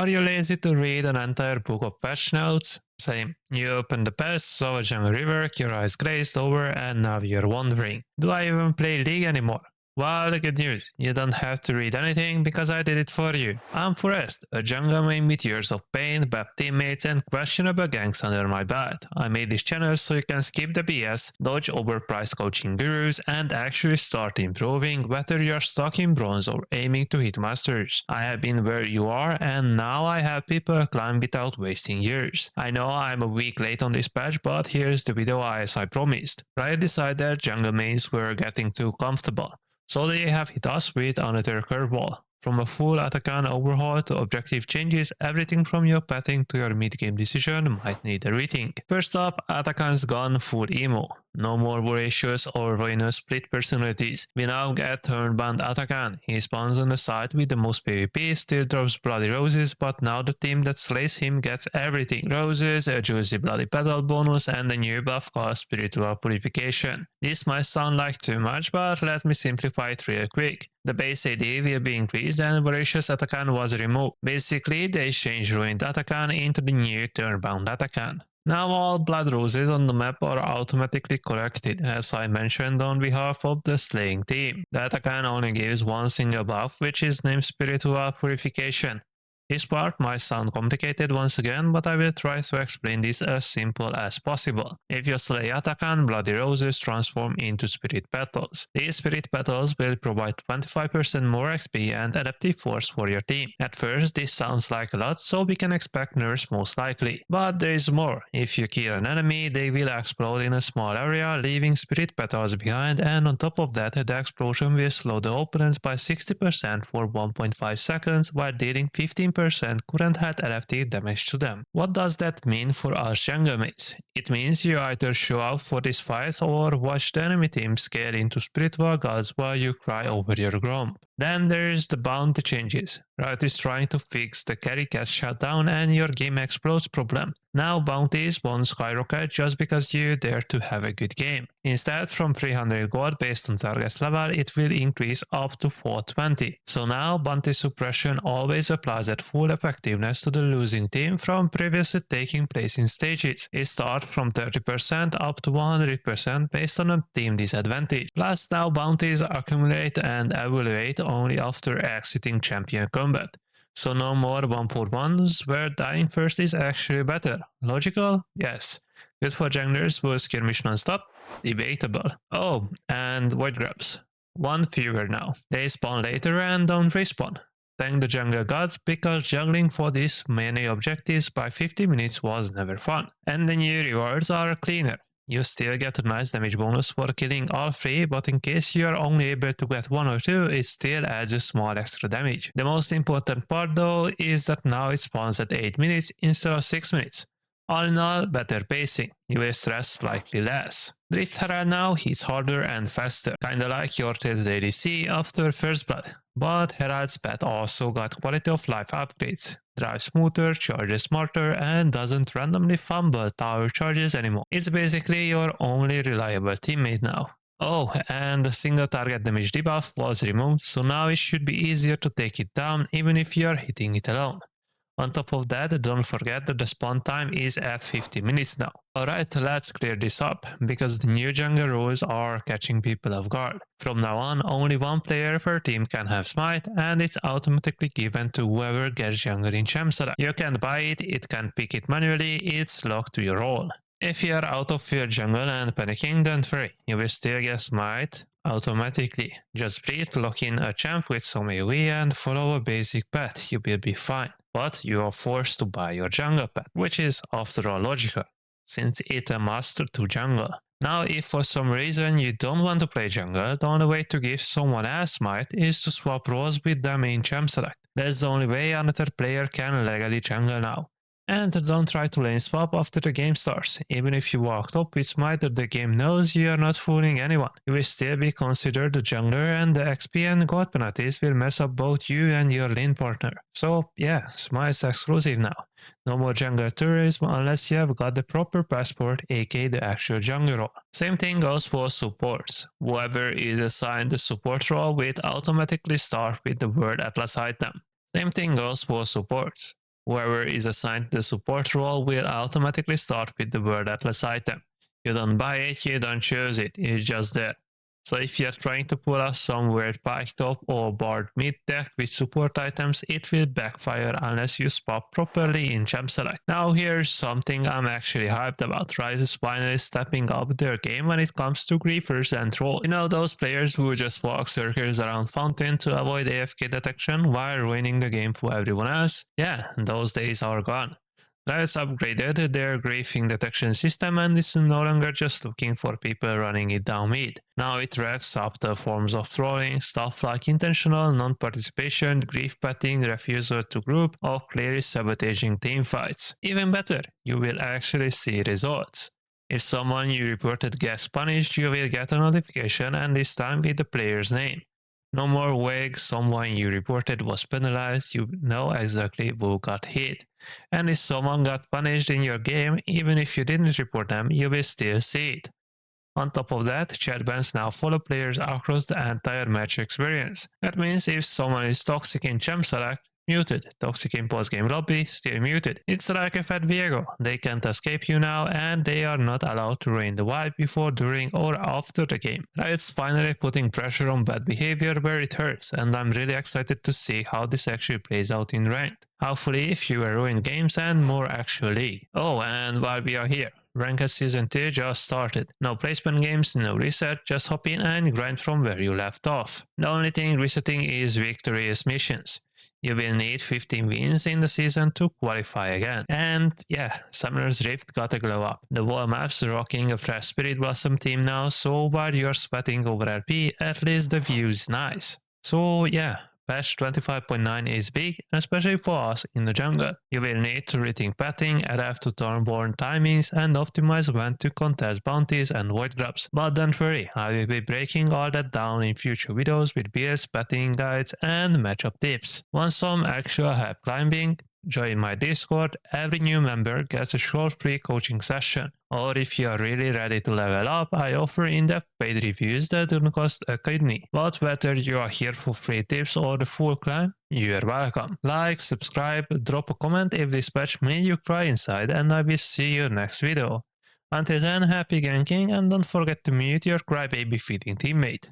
Are you lazy to read an entire book of patch notes? Same. You open the patch, saw a jungle rework, your eyes glazed over, and now you're wondering, do I even play League anymore? Well, the good news, you don't have to read anything because I did it for you. I'm Forest, a jungle main with years of pain, bad teammates, and questionable ganks under my belt. I made this channel so you can skip the BS, dodge overpriced coaching gurus, and actually start improving, whether you're stuck in bronze or aiming to hit masters. I have been where you are, and now I help people climb without wasting years. I know I'm a week late on this patch, but here's the video as I promised. Riot decided jungle mains were getting too comfortable. So they have hit us with another curveball. From a full Atakhan overhaul to objective changes, everything from your pathing to your mid-game decision might need a rethink. First up, Atakhan's gone full emo. No more voracious or ruinous split personalities. We now get turn-bound Atakhan. He spawns on the side with the most PvP, still drops bloody roses, but now the team that slays him gets everything. Roses, a juicy bloody petal bonus, and a new buff called Spiritual Purification. This might sound like too much, but let me simplify it real quick. The base AD will be increased and Voracious Atakhan was removed. Basically, they changed Ruined Atakhan into the new Turn-bound Atakhan. Now all blood roses on the map are automatically collected, as I mentioned on behalf of the slaying team. The Atakhan only gives one single buff, which is named Spiritual Purification. This part might sound complicated once again, but I will try to explain this as simple as possible. If you slay Atakhan, bloody roses transform into spirit petals. These spirit petals will provide 25% more XP and adaptive force for your team. At first this sounds like a lot, so we can expect nerfs most likely. But there is more. If you kill an enemy, they will explode in a small area, leaving spirit petals behind, and on top of that, the explosion will slow the opponents by 60% for 1.5 seconds while dealing 15% current health adaptive damage to them. What does that mean for us jungle mates? It means you either show up for this fight or watch the enemy team scale into spiritual gods while you cry over your Grub. Then there's the bounty changes. Riot is trying to fix the carry gets shut down and your game explodes problem. Now bounties won't skyrocket just because you dare to have a good game. Instead, from 300 gold based on target level, it will increase up to 420. So now bounty suppression always applies at full effectiveness to the losing team from previously taking place in stages. It starts from 30% up to 100% based on a team disadvantage. Plus now bounties accumulate and evaluate only after exiting champion combat. So no more 1-for-1s where dying first is actually better. Logical? Yes. Good for junglers who skirmish non-stop? Debatable. Oh, and void grabs. One fewer now. They spawn later and don't respawn. Thank the jungle gods, because juggling for these many objectives by 50 minutes was never fun. And the new rewards are cleaner. You still get a nice damage bonus for killing all three, but in case you are only able to get one or two, it still adds a small extra damage. The most important part though is that now it spawns at 8 minutes instead of 6 minutes. All in all, better pacing. You will stress slightly less. Drift Herald now hits harder and faster, kinda like your tilted ADC after First Blood. But Herald's pet also got quality of life upgrades, drives smoother, charges smarter, and doesn't randomly fumble tower charges anymore. It's basically your only reliable teammate now. Oh, and the single target damage debuff was removed, so now it should be easier to take it down even if you are hitting it alone. On top of that, don't forget that the spawn time is at 50 minutes now. Alright, let's clear this up, because the new jungle rules are catching people off guard. From now on, only one player per team can have Smite, and it's automatically given to whoever gets jungle in champ select. You can't buy it, it can't pick it manually, it's locked to your role. If you are out of your jungle and panicking, don't worry, you will still get Smite automatically. Just breathe, lock in a champ with some AoE and follow a basic path, you will be fine. But you are forced to buy your jungle path, which is after all logical, since it's a must to jungle. Now if for some reason you don't want to play jungle, the only way to give someone else Smite is to swap roles with them in champ select. That's the only way another player can legally jungle now. And don't try to lane swap after the game starts. Even if you walked up with Smite, the game knows you are not fooling anyone. You will still be considered the jungler, and the XP and gold penalties will mess up both you and your lane partner. So yeah, Smite's exclusive now. No more jungler tourism unless you have got the proper passport, aka the actual jungler role. Same thing goes for supports. Whoever is assigned the support role will automatically start with the word Atlas item. Same thing goes for supports. Whoever is assigned the support role will automatically start with the World Atlas item. You don't buy it, you don't choose it, it's just there. So if you're trying to pull off some weird pike top or bard mid deck with support items, it will backfire unless you spot properly in champ select. Now here's something I'm actually hyped about. Ryze is finally stepping up their game when it comes to griefers and trolls. You know those players who just walk circles around fountain to avoid AFK detection while ruining the game for everyone else? Yeah, those days are gone. Riot's upgraded their griefing detection system and is no longer just looking for people running it down mid. Now it racks up the forms of trolling, stuff like intentional non-participation, grief petting, refusal to group, or clearly sabotaging teamfights. Even better, you will actually see results. If someone you reported gets punished, you will get a notification, and this time with the player's name. No more vague someone you reported was penalized, you know exactly who got hit. And if someone got punished in your game, even if you didn't report them, you will still see it. On top of that, chat bans now follow players across the entire match experience. That means if someone is toxic in champ select, muted. Toxic in post-game lobby, still muted. It's like a Fat Viego. They can't escape you now, and they are not allowed to ruin the vibe before, during, or after the game. Riot's finally putting pressure on bad behavior where it hurts, and I'm really excited to see how this actually plays out in ranked. Hopefully fewer ruined games and more actual league. Oh, and while we are here, Ranked Season 2 just started. No placement games, no reset, just hop in and grind from where you left off. The only thing resetting is victorious missions. You will need 15 wins in the season to qualify again. And yeah, Summoner's Rift got a glow up. The wall map's rocking a fresh Spirit Blossom team now, so while you're sweating over RP, at least the view is nice. So yeah, patch 25.9 is big, especially for us in the jungle. You will need to rethink pathing, adapt to Thornborn timings, and optimize when to contest bounties and void grubs. But don't worry, I will be breaking all that down in future videos with builds, pathing guides, and matchup tips. Want some actual help climbing? Join my Discord. Every new member gets a short free coaching session. Or if you are really ready to level up, I offer in-depth paid reviews that don't cost a kidney. But whether you are here for free tips or the full climb, you are welcome. Like, subscribe, drop a comment if this patch made you cry inside, and I will see you next video. Until then, happy ganking, and don't forget to mute your crybaby feeding teammate.